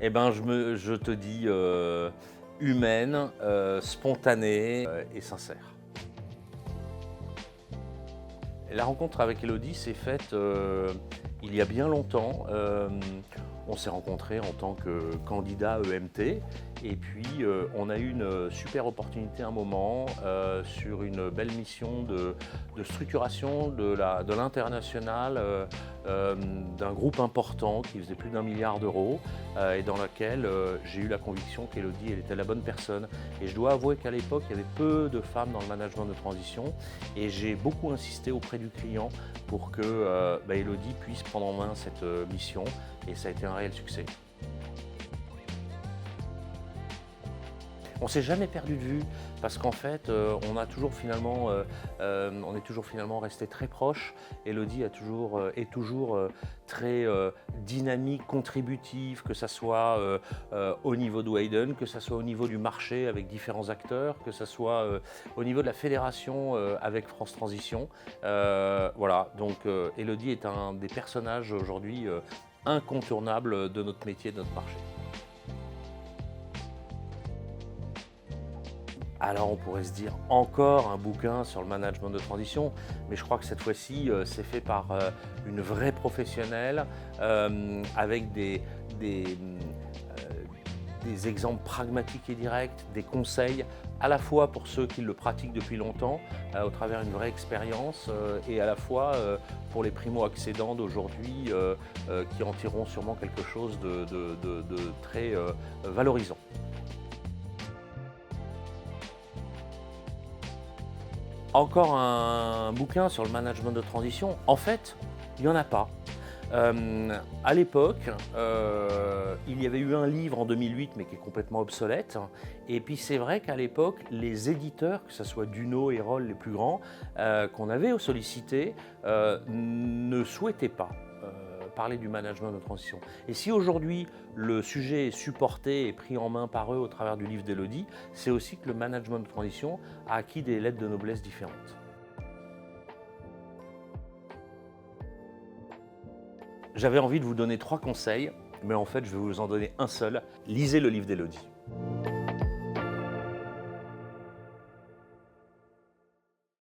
Eh ben, je te dis humaine, spontanée et sincère. La rencontre avec Élodie s'est faite il y a bien longtemps. On s'est rencontrés en tant que candidat EMT et puis on a eu une super opportunité un moment sur une belle mission de structuration de l'international d'un groupe important qui faisait plus d'1 milliard d'euros et dans laquelle j'ai eu la conviction qu'Élodie elle était la bonne personne. Et je dois avouer qu'à l'époque, il y avait peu de femmes dans le management de transition et j'ai beaucoup insisté auprès du client pour que Élodie puisse prendre en main cette mission et ça a été un réel succès. On ne s'est jamais perdu de vue parce qu'en fait, on est toujours finalement resté très proche. Élodie est toujours très dynamique, contributive, que ce soit au niveau de Wayden, que ce soit au niveau du marché avec différents acteurs, que ce soit au niveau de la fédération avec France Transition. Voilà, donc Élodie est un des personnages aujourd'hui incontournables de notre métier, de notre marché. Alors on pourrait se dire encore un bouquin sur le management de transition, mais je crois que cette fois-ci c'est fait par une vraie professionnelle avec des exemples pragmatiques et directs, des conseils à la fois pour ceux qui le pratiquent depuis longtemps au travers d'une vraie expérience et à la fois pour les primo-accédants d'aujourd'hui qui en tireront sûrement quelque chose de très valorisant. Encore un bouquin sur le management de transition? En fait, il n'y en a pas. À l'époque, il y avait eu un livre en 2008, mais qui est complètement obsolète. Et puis c'est vrai qu'à l'époque, les éditeurs, que ce soit Duno, Erol, les plus grands, qu'on avait sollicités, ne souhaitaient pas parler du management de transition. Et si aujourd'hui le sujet est supporté et pris en main par eux au travers du livre d'Élodie, c'est aussi que le management de transition a acquis des lettres de noblesse différentes. J'avais envie de vous donner 3 conseils, mais en fait je vais vous en donner un seul. Lisez le livre d'Élodie.